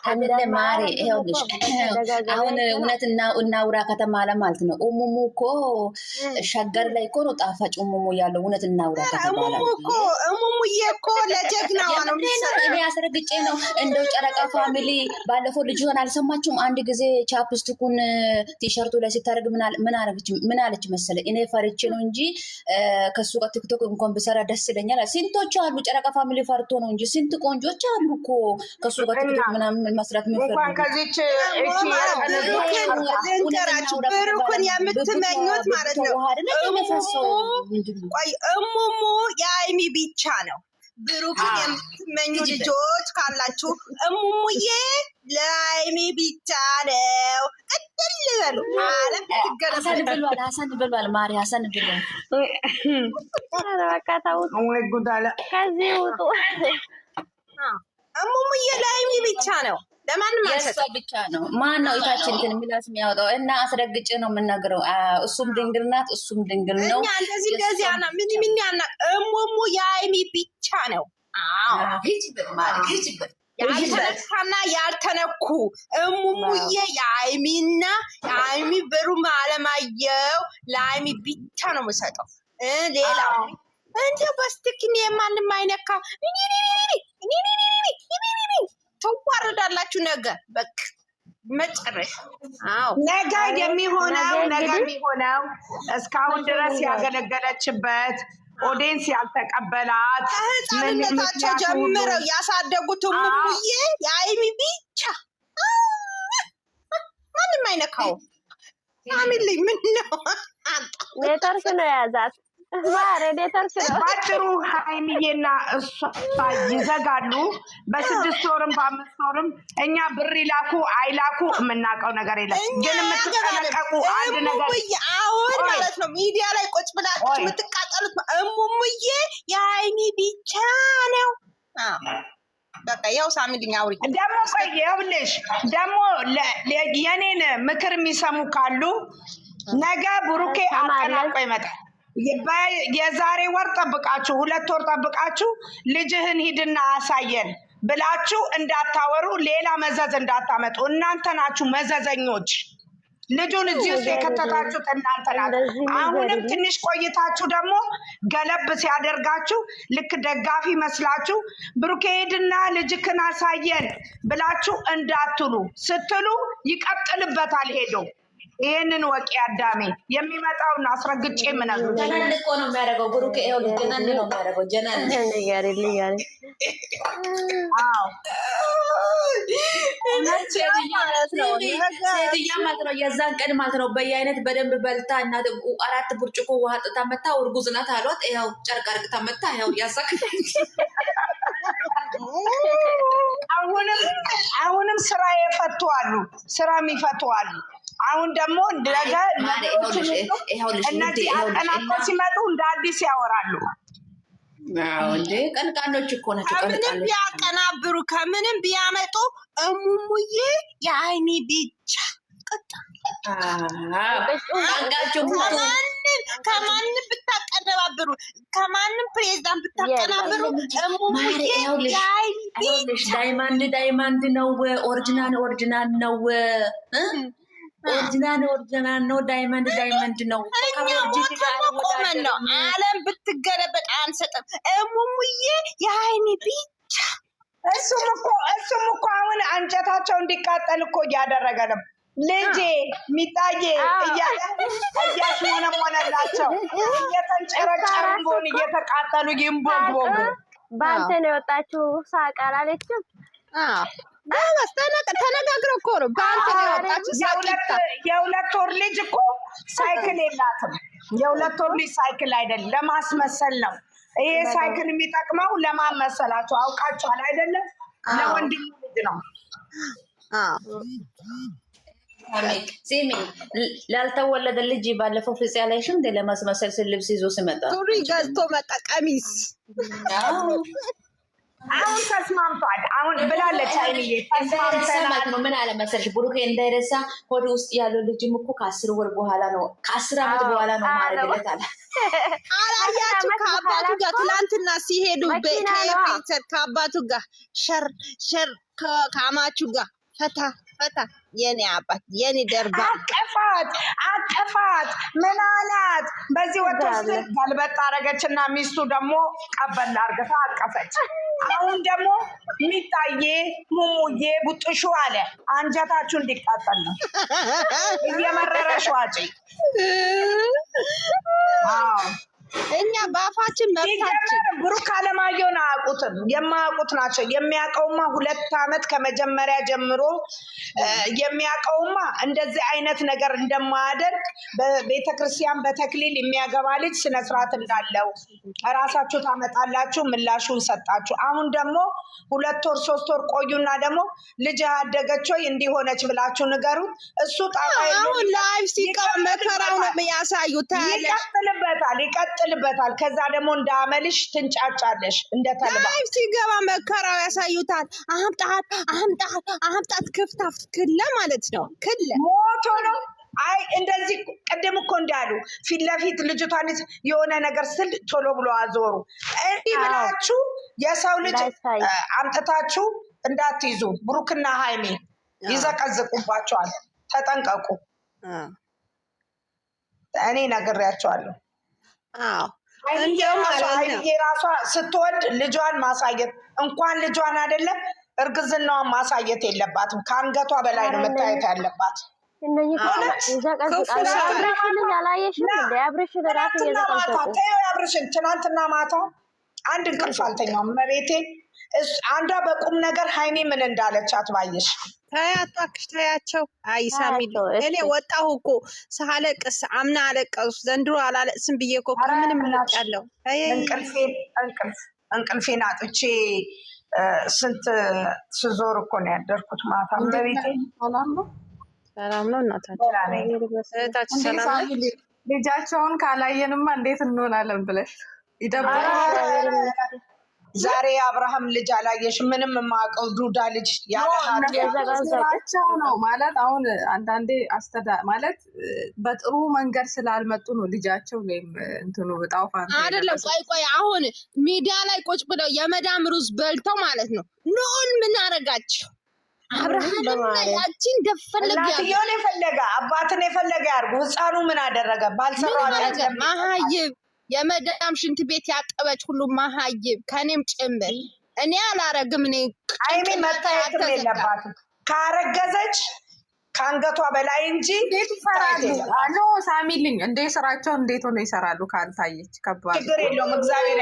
አይደለም ማሬ ይኸውልሽ አሁን እውነትና እናውራ ከተማ ለማለት ነው። እሙሙ እኮ ሸገር ላይ እኮ ነው ጣፋጭ እሙሙ ያለው። እውነት እናውራ ከተባለ እሙሙዬ እኮ ለጀግናዋ ነው የሚሰጠው። እኔ አስረግጬ ነው እንደው ጨረቃ ፋሚሊ ባለፈው ልጅሆን አልሰማችሁም? አንድ ጊዜ ቻፕስቲኩን ቲሸርቱ ላይ ሲታረግ ምን አለች መሰለ? እኔ ፈርቼ ነው እንጂ ከሱ ጋር ቲክቶክ እንኳን ብሰራ ደስ ይለኛል። ስንቶች አሉ ጨረቃ ፋሚሊ ፈርቶ ነው እንጂ ስንት ቆንጆች አሉ እኮ ከሱ ጋር ቲክቶክ ምናምን መስራት የሚፈልጉ ከዚች ልንገራችሁ ብሩክን የምትመኙት ማለት ነው። እሙሙ የአይሚ ብቻ ነው። ብሩክን የምትመኙ ልጆች ካላችሁ እሙሙዬ ለአይሚ ብቻ ነው። ቅጥል በሉ ሀሰን ብሏል። ማሪ ሀሰን ብሏል። ከዚህ ውጡ። እሙሙዬ ለአይሚ ብቻ ነው። ለማንም አልሰጠም ብቻ ነው። ማን ነው እታችን እንትን የሚላስ የሚያወጣው? እና አስረግጬ ነው የምናገረው። እሱም ድንግል ናት፣ እሱም ድንግል ነው። እኛ እንደዚህ ያና ምን ያና እሙሙ የአይሚ ብቻ ነው። ያልተነካና ያልተነኩ እሙሙዬ የአይሚና የአይሚ ብሩም አለማየው ለአይሚ ብቻ ነው የምሰጠው። ሌላ እንደው በስትክኒ የማንም አይነካ ተዋረዳላችሁ። ነገ በቃ መጨረሻ ነገ የሚሆነው እስካሁን ድረስ ያገለገለችበት ኦዲየንስ ያልተቀበላት ከህፃንነታቸው ጀምረው ያሳደጉት እሙሙዬ የአይሚ ብቻ ማንም አይነካው። ፋሚሊ ምን ነው ኔትወርክ ነው የያዛት። ባጭሩ ሀይሚዬና እሷ ይዘጋሉ። በ6 ወርም በ5 ወርም እኛ ብር ይላኩ አይላኩ የምናውቀው ነገር የለም። ግን የምትጠነቀቁ አንድ ነገር አሁን ማለት ነው ሚዲያ ላይ ቁጭ ብላችሁ የምትቃጠሉት እሙሙዬ የሀይሚ ብቻ ነው። በቃ ያው ሳሚልኝ አውሪ ደግሞ ቆይ ይኸውልሽ ደግሞ የኔን ምክር የሚሰሙ ካሉ ነገ ብሩኬ አጠናቆ ይመጣል። የዛሬ ወር ጠብቃችሁ 2 ወር ጠብቃችሁ ልጅህን ሂድና አሳየን ብላችሁ እንዳታወሩ፣ ሌላ መዘዝ እንዳታመጡ። እናንተ ናችሁ መዘዘኞች። ልጁን እዚህ ውስጥ የከተታችሁት እናንተ ናችሁ። አሁንም ትንሽ ቆይታችሁ ደግሞ ገለብ ሲያደርጋችሁ ልክ ደጋፊ መስላችሁ ብሩኬ ሂድና ልጅክን አሳየን ብላችሁ እንዳትሉ። ስትሉ ይቀጥልበታል ሄዶ። ይሄንን ወቂ አዳሜ የሚመጣውን አስረግጬ ምነግሩ ጀነን እኮ ነው የሚያደርገው። ብሩክ ይሄው ጀነን ነው የሚያደርገው። ጀነን ያሪ አዎ ሴትያ ማለት ነው። የዛን ቀን ማለት ነው በየአይነት በደንብ በልታ እና 4 ብርጭቆ ውሃ ጥታ መታ እርጉዝ ናት አሏት። ይኸው ጨርቅ አርግታ መታ ይኸው ያሳክታል። አሁንም ስራ የፈቱ አሉ፣ ስራ የሚፈቱ አሉ። አሁን ደግሞ እንደገ እነዚህ አጠናቀው ሲመጡ እንደ አዲስ ያወራሉ። እንዴ ቀንቃኖች እኮ ናቸው። ከምንም ቢያቀናብሩ ከምንም ቢያመጡ እሙሙዬ የአይሚ ብቻ ቅጣ ከማንም ብታቀነባብሩ ከማንም ፕሬዝዳንት ብታቀናብሩ እሙሙዬ የአይሚ ብቻ ዳይማንድ ነው። ኦሪጂናል ነው። ኦሪጂናል ነው። ዳይመንድ ነው። ቆመን ነው ዓለም ብትገለበጥ አንሰጥም። እሙሙዬ የአይሚ ብቻ። እሱም እኮ አሁን አንጀታቸው እንዲቃጠል እኮ እያደረገ ነው። ልጄ ሚጣዬ እያሽሞነሞነላቸው እየተንጨረጨሩ ቦን እየተቃጠሉ ይንቦግቦጉ። በአንተ ነው የወጣችሁ ሳቅ አላለችም። ተነጋግረው እኮ ነው በአንተ ነው የወጣችሁ። የ2 ወር ልጅ እኮ ሳይክል የላትም። የ2 ወር ልጅ ሳይክል አይደለም፣ ለማስመሰል ነው። ይሄ ሳይክል የሚጠቅመው ለማመሰላችሁ አውቃችኋል አይደለም? ለወንድም ልጅ ነው። ሲሚ ላልተወለደ ልጅ ባለፈው ፍፄ አላይሽም እንደ ለማስመሰል ልብስ ይዞ ሲመጣ ሱሪ ገዝቶ መጣ ቀሚስ። አሁን ተስማምቷል። አሁን ብላለች አይንዬ ተስማምተናል ነው። ምን አለ መሰለሽ ብሩኬ እንዳይረሳ ሆድ ውስጥ ያለው ልጅም እኮ ከ10 ወር በኋላ ነው ከ10 ዓመት በኋላ ነው ማረግለት አለ። አላያችሁ ከአባቱ ጋር ትላንትና ሲሄዱ በከፍተር ከአባቱ ጋር ሸር ከአማችሁ ጋር ፈታ ፈታ የኔ አባት የኔ ደርባ አቀፋት ምን አላት? በዚህ ወጥቶ ጋልበጥ አረገችና ሚስቱ ደግሞ ቀበል አርገታ አቀፈች። አሁን ደግሞ ሚጣዬ ሙሙዬ ቡጥሹ አለ። አንጀታችሁ እንዲቃጠል ነው እየመረረሽ ዋጪ። እኛ በአፋችን መብታችን ብሩክ አለማየሁን አያውቁትም። የማያውቁት ናቸው። የሚያውቀውማ 2 ዓመት ከመጀመሪያ ጀምሮ የሚያውቀውማ እንደዚህ አይነት ነገር እንደማያደርግ በቤተክርስቲያን በተክሊል የሚያገባ ልጅ ስነስርዓት እንዳለው ራሳችሁ ታመጣላችሁ። ምላሹን ሰጣችሁ። አሁን ደግሞ 2 ወር 3 ወር ቆዩና ደግሞ ልጅ አደገች ወይ እንዲሆነች ብላችሁ ንገሩት። እሱ ጣጣ አሁን ላይቭ ሲቀር መከራው ነው የሚያሳዩት። ይቀጥልበታል። ከዛ ደግሞ እንዳመልሽ ትንጫጫለሽ እንደተልባ ላይቭ ሲገባ መከራው ያሳዩታል። አህምጣት ክፍታፍ ክለ ማለት ነው። ክለ ሞቶ ነው። አይ እንደዚህ ቀደም እኮ እንዳሉ ፊት ለፊት ልጅቷን የሆነ ነገር ስል ቶሎ ብሎ አዞሩ። እንዲህ ብላችሁ የሰው ልጅ አምጥታችሁ እንዳትይዙ። ብሩክና ሃይሚ ይዘቀዝቁባቸዋል። ተጠንቀቁ። እኔ ነግሬያቸዋለሁ። ራሷ ስትወልድ ልጇን ማሳየት እንኳን ልጇን አይደለም እርግዝናዋን ማሳየት የለባትም። ከአንገቷ በላይ ነው መታየት ያለባት። ትናንትና ማታ አንድ እንቅልፍ አልተኛውም። መቤቴ አንዷ በቁም ነገር ሃይሚ ምን እንዳለቻት ባየሽ። ተያት እባክሽ ተያቸው። አይ ሳሚል እኔ ወጣሁ እኮ ሳለቅስ አምና አለቀሱ ዘንድሮ አላለቅስም ብዬ እኮ ምንም ልቃለሁ። እንቅልፌን አጥቼ ስንት ስዞር እኮ ነው ያደርኩት ማታ። በቤቴ ሰላም ነው እናታችን ሰላም። ልጃቸውን ካላየንማ እንዴት እንሆናለን ብለሽ ይደብራል። ዛሬ አብርሃም ልጅ አላየሽ? ምንም የማውቀው ዱዳ ልጅ ያለቸው ነው ማለት። አሁን አንዳንዴ ማለት በጥሩ መንገድ ስላልመጡ ነው ልጃቸው ወይም እንትኑ በጣው አይደለም። ቆይ አሁን ሚዲያ ላይ ቁጭ ብለው የመዳም ሩዝ በልተው ማለት ነው። ኖን ምን አረጋቸው? አብርሃም ያቺን ደፈለገ ያቺን የፈለገ አባትን የፈለገ ያርጉ። ህፃኑ ምን አደረገ? ባልሰራው ነገር ማሃይብ የመዳም ሽንት ቤት ያጠበች ሁሉ ማሃይብ ከኔም ጭምር። እኔ አላረግም። እኔ አይኔ መታየትም የለባትም ካረገዘች ከአንገቷ በላይ እንጂ እንዴት ይሰራሉ? አሎ ሳሚልኝ እንዴ ስራቸው እንዴት ሆነ ይሰራሉ? ካልታየች ከባድ ችግር የለውም። እግዚአብሔር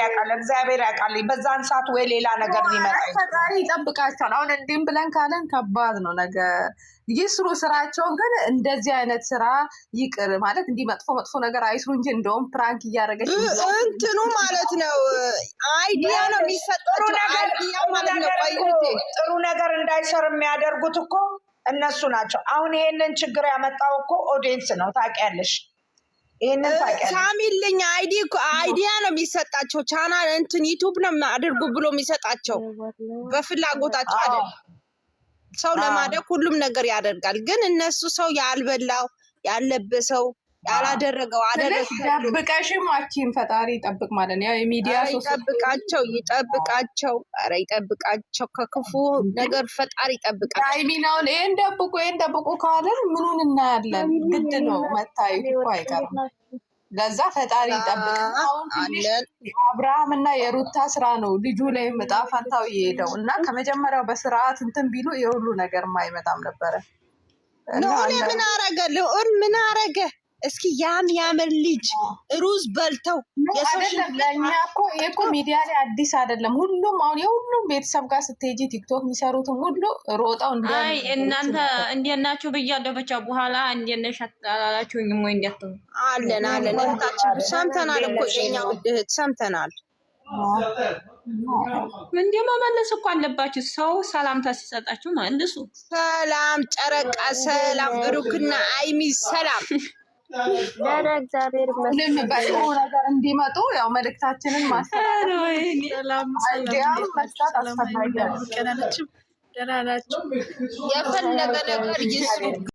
ያውቃል። በዛን ሰዓት ወይ ሌላ ነገር ሊመጣ ፈጣሪ ይጠብቃቸዋል። አሁን እንዲህም ብለን ካለን ከባድ ነው ነገር ይስሩ ስራቸውን። ግን እንደዚህ አይነት ስራ ይቅር ማለት እንዲህ መጥፎ ነገር አይስሩ እንጂ እንደውም ፕራንክ እያደረገች እንትኑ ማለት ነው። አይዲያ ነው የሚሰጠው አይዲያ ማለት ነው። ጥሩ ነገር እንዳይሰር የሚያደርጉት እኮ እነሱ ናቸው። አሁን ይሄንን ችግር ያመጣው እኮ ኦዲየንስ ነው። ታውቂያለሽ፣ ይሄንን ታውቂያለሽ። ሳሚልኝ አይዲያ ነው የሚሰጣቸው። ቻናል እንትን ዩቲዩብ ነው አድርጉ ብሎ የሚሰጣቸው በፍላጎታቸው አይደል። ሰው ለማደግ ሁሉም ነገር ያደርጋል። ግን እነሱ ሰው ያልበላው ያለበሰው ያላደረገው አደረገ። ደብቀሽም አቺን ፈጣሪ ይጠብቅ ማለት ነው። የሚዲያ ሰው ይጠብቃቸው። ኧረ ይጠብቃቸው ከክፉ ነገር ፈጣሪ ይጠብቃቸው። አይሚናውን ይሄን ደብቁ ካለን ምኑን እናያለን? ግድ ነው መታየት እኮ አይቀርም። ለዛ ፈጣሪ ይጠብቅ። አሁን አብርሃም እና የሩታ ስራ ነው ልጁ ላይ ዕጣ ፈንታው የሄደው እና ከመጀመሪያው በስርዓት እንትን ቢሉ የሁሉ ነገር አይመጣም ነበረ። ምን አረገ? እስኪ ያምር ልጅ ሩዝ በልተው ለእኛ እኮ ሚዲያ ላይ አዲስ አይደለም። ሁሉም አሁን የሁሉም ቤተሰብ ጋር ስትሄጂ ቲክቶክ የሚሰሩትም ሁሉ ሮጠው እናንተ እንዴት ናችሁ ብያለሁ። ብቻ በኋላ እንዴት ነሽ አላላችሁኝም ወይ? እንዴት ነው? አለን እህታችን ሰምተናል እኮ የኛ ውድ እህት ሰምተናል። እንዴ መመለስ እኮ አለባችሁ። ሰው ሰላምታ ሲሰጣችሁ መልሱ። ሰላም ጨረቃ፣ ሰላም ብሩክና አይሚ፣ ሰላም እግዚአብሔር ይመስገን። በጥሩ ነገር እንዲመጡ ያው መልእክታችንን ማስተላለፍ መስራት አስፈላጊ ነው። የፈለገ ነገር ይስሩ።